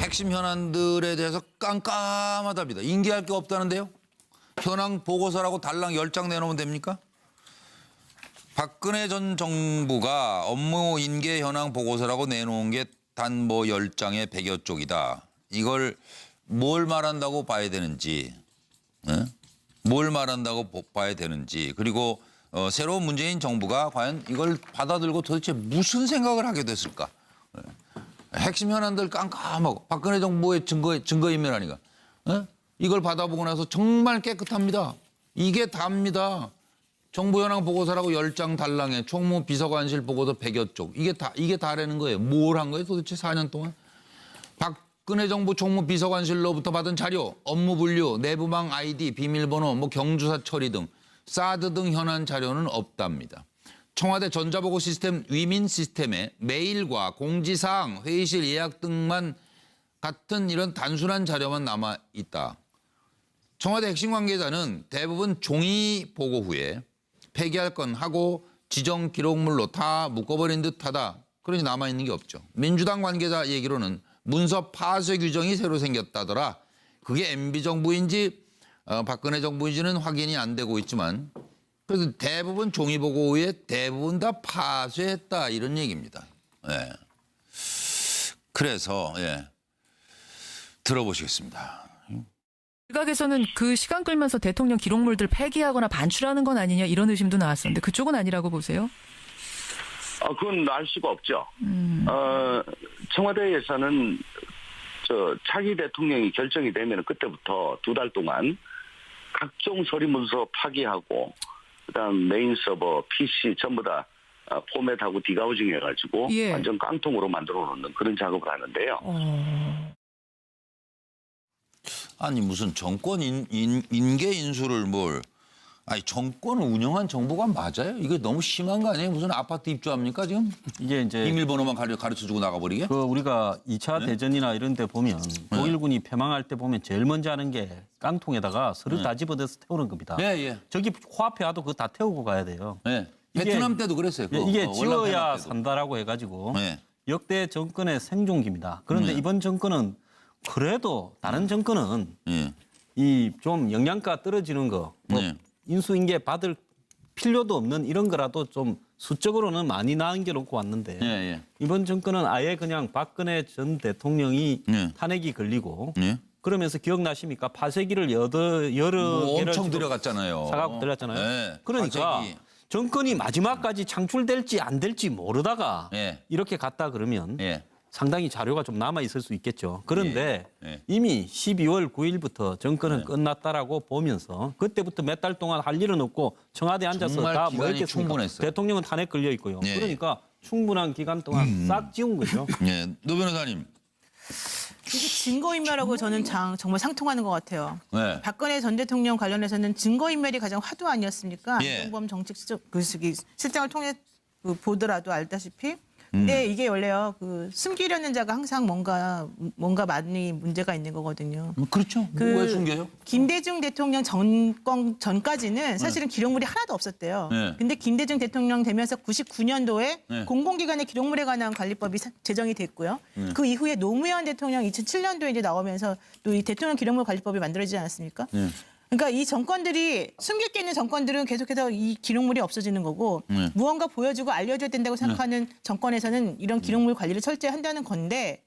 핵심 현안들에 대해서 깜깜하답니다. 인계할 게 없다는데요. 현황 보고서라고 달랑 10장 내놓으면 됩니까? 박근혜 전 정부가 업무 인계 현황 보고서라고 내놓은 게 단 뭐 10장에 100여 쪽이다. 이걸 뭘 말한다고 봐야 되는지, 뭘 말한다고 봐야 되는지, 그리고 새로운 문재인 정부가 과연 이걸 받아들고 도대체 무슨 생각을 하게 됐을까? 핵심 현안들 깜깜하고 박근혜 정부의 증거인멸 아니까. 이걸 받아보고 나서 정말 깨끗합니다. 이게 답니다. 정부 현황 보고서라고 10장 달랑에 총무 비서관실 보고서 100여 쪽. 이게 다라는 거예요. 뭘 한 거예요 도대체 4년 동안? 박근혜 정부 총무 비서관실로부터 받은 자료, 업무 분류, 내부망 아이디, 비밀번호, 경주사 처리 등 사드 등 현안 자료는 없답니다. 청와대 전자보고 시스템 위민 시스템에 메일과 공지사항, 회의실 예약 등만 같은 이런 단순한 자료만 남아 있다. 청와대 핵심 관계자는 대부분 종이 보고 후에 폐기할 건 하고 지정 기록물로 다 묶어버린 듯하다. 그러니 남아있는 게 없죠. 민주당 관계자 얘기로는 문서 파쇄 규정이 새로 생겼다더라. 그게 MB정부인지 박근혜 정부인지는 확인이 안 되고 있지만 그래서 대부분 종이 보고 후에 대부분 다 파쇄했다 이런 얘기입니다. 예. 그래서 들어보시겠습니다. 일각에서는 그 시간 끌면서 대통령 기록물들 폐기하거나 반출하는 건 아니냐 이런 의심도 나왔었는데 그쪽은 아니라고 보세요? 그건 알 수가 없죠. 청와대에서는 차기 대통령이 결정이 되면 그때부터 2달 동안 각종 서류 문서 파기하고 그다음 메인 서버, PC 전부 다 포맷하고 디가우징 해가지고 완전 깡통으로 만들어 놓는 그런 작업을 하는데요. 아니 무슨 정권 인계 인수를 아니 정권을 운영한 정부가 맞아요? 이게 너무 심한 거 아니에요? 무슨 아파트 입주합니까 지금? 이게 이제 비밀번호만 가르쳐주고 나가버리게? 우리가 2차 대전이나 이런 데 보면 독일군이 패망할 때 보면 제일 먼저 하는 게 깡통에다가 서류 다 집어넣어서 태우는 겁니다. 저기 코앞에 와도 그거 다 태우고 가야 돼요. 베트남 때도 그랬어요. 이게 지어야 산다라고 해가지고 역대 정권의 생존기입니다. 그런데 이번 정권은 그래도 다른 정권은 이 좀 영양가 떨어지는 거 인수인계 받을 필요도 없는 이런 거라도 좀 수적으로는 많이 남겨놓고 왔는데 이번 정권은 아예 그냥 박근혜 전 대통령이 탄핵이 걸리고 그러면서 기억나십니까? 파쇄기를 여러 개를 엄청 들어갔잖아요. 사갖고 들어갔잖아요. 그러니까 파쇄기. 정권이 마지막까지 창출될지 안 될지 모르다가 이렇게 갔다 그러면 상당히 자료가 좀 남아있을 수 있겠죠. 그런데 이미 12월 9일부터 정권은 끝났다라고 보면서 그때부터 몇 달 동안 할 일은 없고 청와대에 앉아서 다 뭐 했겠습니까? 대통령은 탄핵 걸려 있고요. 그러니까 충분한 기간 동안 싹 지운 거죠. 노 변호사님. 이게 증거인멸하고 저는 정말 상통하는 것 같아요. 박근혜 전 대통령 관련해서는 증거인멸이 가장 화두 아니었습니까? 안종범 실장을 통해 보더라도 알다시피. 근데 이게 원래요, 숨기려는 자가 항상 뭔가 많이 문제가 있는 거거든요. 그렇죠. 왜 숨겨요? 김대중 대통령 정권 전까지는 사실은 기록물이 하나도 없었대요. 근데 김대중 대통령 되면서 99년도에 공공기관의 기록물에 관한 관리법이 제정이 됐고요. 그 이후에 노무현 대통령 2007년도에 이제 나오면서 또 이 대통령 기록물 관리법이 만들어지지 않았습니까? 그러니까 이 정권들이 숨길 게 있는 정권들은 계속해서 이 기록물이 없어지는 거고 무언가 보여주고 알려줘야 된다고 생각하는 정권에서는 이런 기록물 관리를 철저히 한다는 건데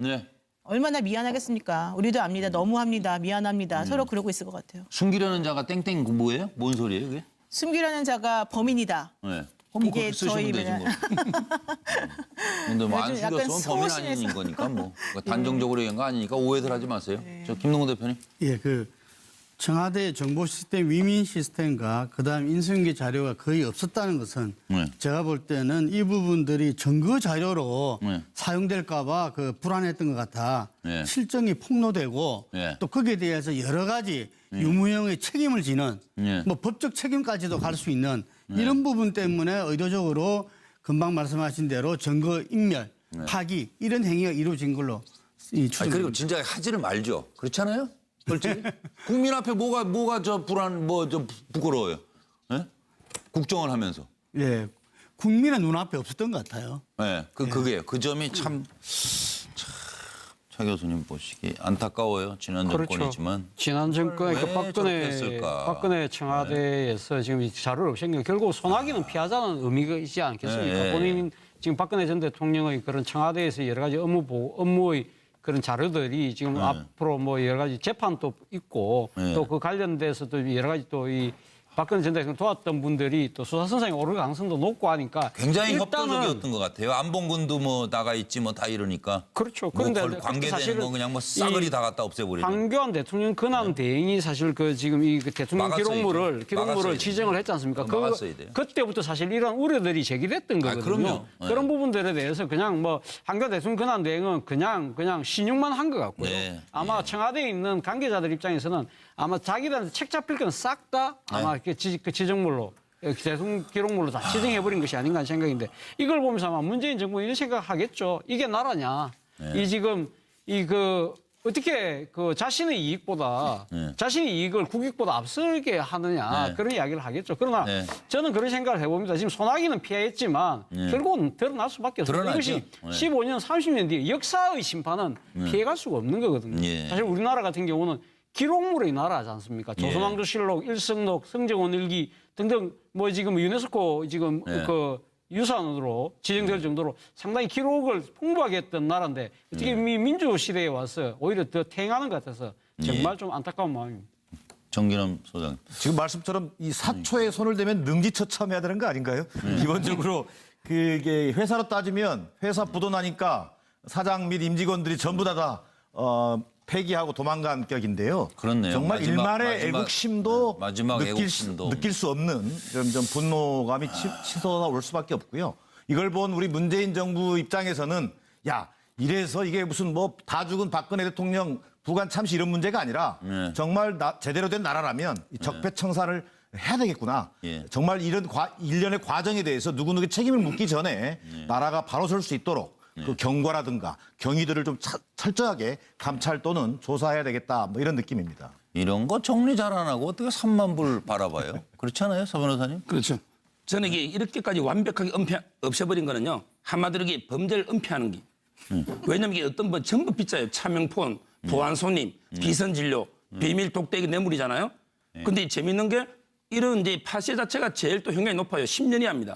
얼마나 미안하겠습니까? 우리도 압니다. 너무합니다. 미안합니다. 서로 그러고 있을 것 같아요. 숨기려는 자가 땡땡 뭐예요? 뭔 소리예요 그게? 숨기려는 자가 범인이다. 이게 저희 되지 뭐. 근데 뭐 안 숨겼으면 범인 아닌 거니까 단정적으로 이런 거 아니니까 오해들 하지 마세요. 저 김동훈 대표님. 청와대 정보 시스템 위민 시스템과 그다음 인수인계 자료가 거의 없었다는 것은 제가 볼 때는 이 부분들이 증거 자료로 사용될까 봐 불안했던 것 같아. 실정이 폭로되고 또 거기에 대해서 여러 가지 유무형의 책임을 지는 법적 책임까지도 갈 수 있는 이런 부분 때문에 의도적으로 금방 말씀하신 대로 증거 인멸, 파기 이런 행위가 이루어진 걸로 추정됩니다. 그리고 진짜 하지를 말죠. 그렇지 않아요? 솔직히 국민 앞에 뭐가 부끄러워요? 국정을 하면서. 국민의 눈앞에 없었던 것 같아요. 그게요. 그 점이 참 차 교수님 보시기 안타까워요. 지난 정권이지만. 지난 정권 왜 그 저렇게 했을까? 박근혜 청와대에서 지금 이 자료를 없앤 게 결국 소나기는 피하자는 의미이지 않겠습니까? 본인 지금 박근혜 전 대통령의 그런 청와대에서 여러 가지 업무의 그런 자료들이 지금 앞으로 뭐 여러 가지 재판도 있고 또 그 관련돼서도 여러 가지 또 이 박근혜 전 대통령 도왔던 분들이 또 수사선상에 오를 가능성도 높고 하니까 굉장히 협조적이었던 것 같아요. 안봉근도 뭐 나가 있지 뭐 다 이러니까. 그렇죠. 뭐 그런데 관계되는 거 그냥 뭐 싸그리 다 갖다 없애버리는. 황교안 대통령 근황 대행이 사실 그 지금 이 대통령 막았어야죠. 기록물을 지정을 했지 않습니까? 막았어야 돼요. 그때부터 사실 이런 우려들이 제기됐던 거거든요. 그럼요. 그런 부분들에 대해서 그냥 뭐 황교안 대통령 근황 대행은 그냥 신용만 한 것 같고요. 아마 청와대에 있는 관계자들 입장에서는 아마 자기들한테 책 잡힐 건 싹 다 아마 그 지정물로 대통령 기록물로 다 지정해버린 것이 아닌가 하는 생각인데 이걸 보면서 아마 문재인 정부는 이런 생각하겠죠. 이게 나라냐. 이 지금 어떻게 그 자신의 이익보다 자신의 이익을 국익보다 앞서게 하느냐 그런 이야기를 하겠죠. 그러나 저는 그런 생각을 해봅니다. 지금 소나기는 피했지만 결국은 드러날 수밖에 없어요. 이것이 15년, 30년 뒤에 역사의 심판은 피해갈 수가 없는 거거든요. 사실 우리나라 같은 경우는 기록물의 나라지 않습니까? 조선왕조실록, 일성록, 성정원 일기 등등 뭐 지금 유네스코 지금 그 유산으로 지정될 정도로 상당히 기록을 풍부하게 했던 나라인데 어떻게 민주 시대에 와서 오히려 더 퇴행하는 것 같아서 정말 좀 안타까운 마음입니다. 정기남 소장. 지금 말씀처럼 이 사초에 손을 대면 능지처참해야 되는 거 아닌가요? 기본적으로 그게 회사로 따지면 회사 부도나니까 사장 및 임직원들이 전부 다 폐기하고 도망간 격인데요. 그렇네요. 정말 일말의 애국심도 느낄 수 없는 좀 분노감이 치솟아 올 수밖에 없고요. 이걸 본 우리 문재인 정부 입장에서는 야 이래서 이게 무슨 뭐 다 죽은 박근혜 대통령 부관 참시 이런 문제가 아니라 정말 제대로 된 나라라면 적폐청산을 해야 되겠구나. 정말 이런 일련의 과정에 대해서 누구누구 책임을 묻기 전에 나라가 바로 설 수 있도록 그 경과라든가 경위들을 좀 철저하게 감찰 또는 조사해야 되겠다 뭐 이런 느낌입니다. 이런 거 정리 잘 안 하고 어떻게 3만 불 바라봐요? 그렇지 않아요, 서 변호사님? 그렇죠. 저는 이게 이렇게까지 완벽하게 없애버린 거는요. 한마디로 이게 범죄를 은폐하는 게. 왜냐하면 이게 어떤 분 전부 빗자예요. 차명폰, 보안 손님, 비선 진료, 비밀 독대기 뇌물이잖아요. 근데 재밌는 게 이런 이제 파쇄 자체가 제일 또 형량이 높아요. 10년이 합니다.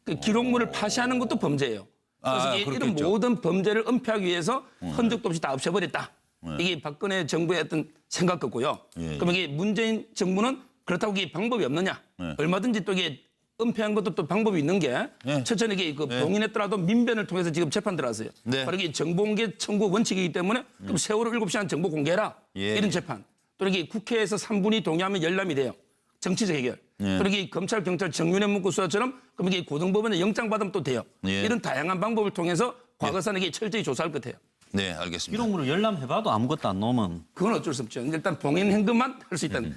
그 기록물을 파쇄하는 것도 범죄예요. 그래서 이런 모든 범죄를 은폐하기 위해서 흔적도 없이 다 없애버렸다. 이게 박근혜 정부의 어떤 생각 같고요. 그럼 이게 문재인 정부는 그렇다고 이게 방법이 없느냐. 얼마든지 또 이게 은폐한 것도 또 방법이 있는 게 천천히 이게 봉인했더라도 민변을 통해서 지금 재판 들어왔어요. 바로 이게 정보공개 청구 원칙이기 때문에 그럼 세월호 7시간 정보 공개해라. 이런 재판. 또 이게 국회에서 3분이 동의하면 열람이 돼요. 정치적 해결. 그러기 검찰, 경찰 정윤회 문구 수사처럼 그럼 이게 고등법원에 영장 받으면 또 돼요. 이런 다양한 방법을 통해서 과거사는 이게 철저히 조사할 것 같아요. 네, 알겠습니다. 기록물을 열람해봐도 아무것도 안 나오면 그건 어쩔 수 없죠. 일단 봉인 현금만 할 수 있다는.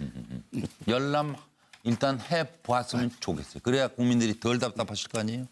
열람 일단 해보았으면 좋겠어요. 그래야 국민들이 덜 답답하실 거 아니에요?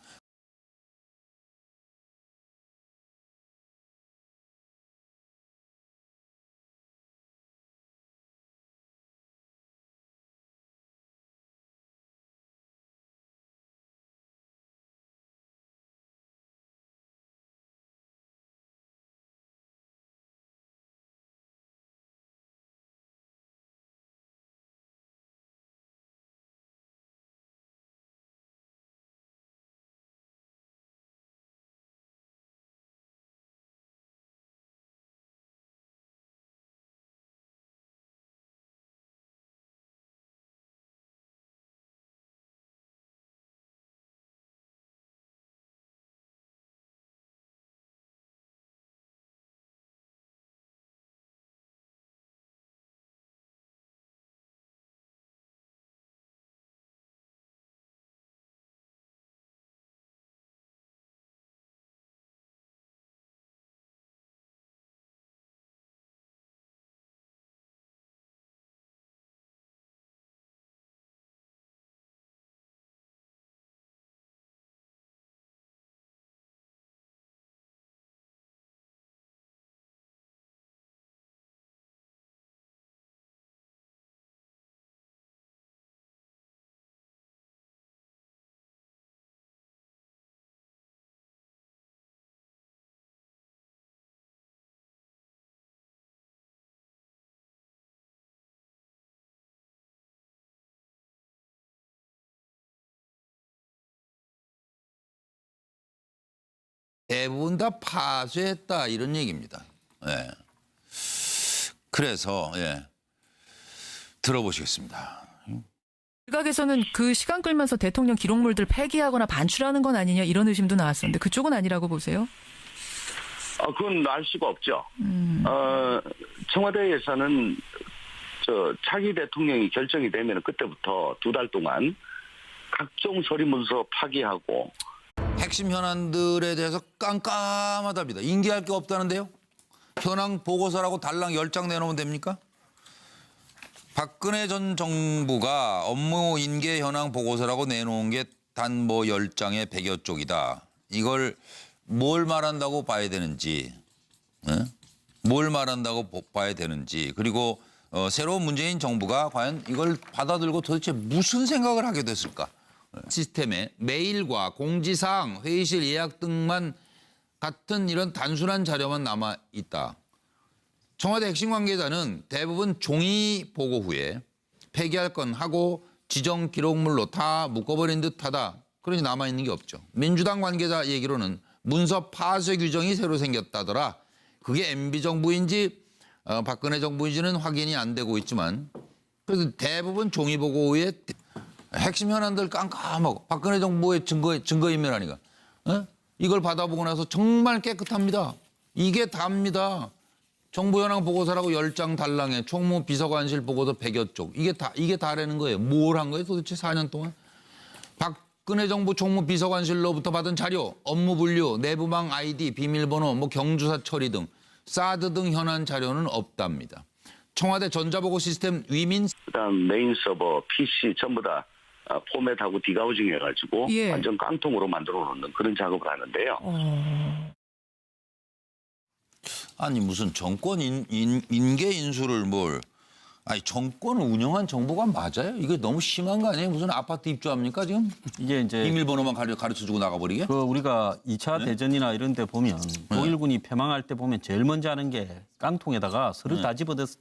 대부분 다 파쇄했다 이런 얘기입니다. 예. 그래서 들어보시겠습니다. 일각에서는 그 시간 끌면서 대통령 기록물들 폐기하거나 반출하는 건 아니냐 이런 의심도 나왔었는데 그쪽은 아니라고 보세요? 그건 알 수가 없죠. 청와대에서는 차기 대통령이 결정이 되면 그때부터 2달 동안 각종 서리 문서 파기하고 핵심 현안들에 대해서 깜깜하답니다. 인계할 게 없다는데요. 현황 보고서라고 달랑 10장 내놓으면 됩니까? 박근혜 전 정부가 업무 인계 현황 보고서라고 내놓은 게 단 뭐 10장에 100여 쪽이다. 이걸 뭘 말한다고 봐야 되는지, 뭘 말한다고 봐야 되는지, 그리고 새로운 문재인 정부가 과연 이걸 받아들고 도대체 무슨 생각을 하게 됐을까? 시스템에 메일과 공지사항, 회의실 예약 등만 같은 이런 단순한 자료만 남아 있다. 청와대 핵심 관계자는 대부분 종이 보고 후에 폐기할 건 하고 지정 기록물로 다 묶어버린 듯하다. 그러니 남아있는 게 없죠. 민주당 관계자 얘기로는 문서 파쇄 규정이 새로 생겼다더라. 그게 MB 정부인지 박근혜 정부인지는 확인이 안 되고 있지만 그래서 대부분 종이 보고 후에 핵심 현안들 깜깜하고 박근혜 정부의 증거인멸 아니가. 이걸 받아보고 나서 정말 깨끗합니다. 이게 답니다. 정부 현황 보고서라고 10장 달랑에 총무 비서관실 보고서 100여 쪽. 이게 다라는 거예요. 뭘 한 거예요 도대체 4년 동안? 박근혜 정부 총무 비서관실로부터 받은 자료, 업무 분류, 내부망 아이디, 비밀번호, 경주사 처리 등 사드 등 현안 자료는 없답니다. 청와대 전자보고 시스템 위민 그다음 메인 서버, PC 전부 다 포맷하고 디가우징 해가지고 완전 깡통으로 만들어 놓는 그런 작업을 하는데요. 아니 무슨 정권 인계 인수를 아니 정권을 운영한 정보가 맞아요? 이게 너무 심한 거 아니에요? 무슨 아파트 입주합니까 지금? 이게 이제 비밀번호만 가르쳐주고 나가버리게? 우리가 2차 대전이나 이런 데 보면 독일군이 패망할 때 보면 제일 먼저 하는 게 깡통에다가 서류 다 집어넣어서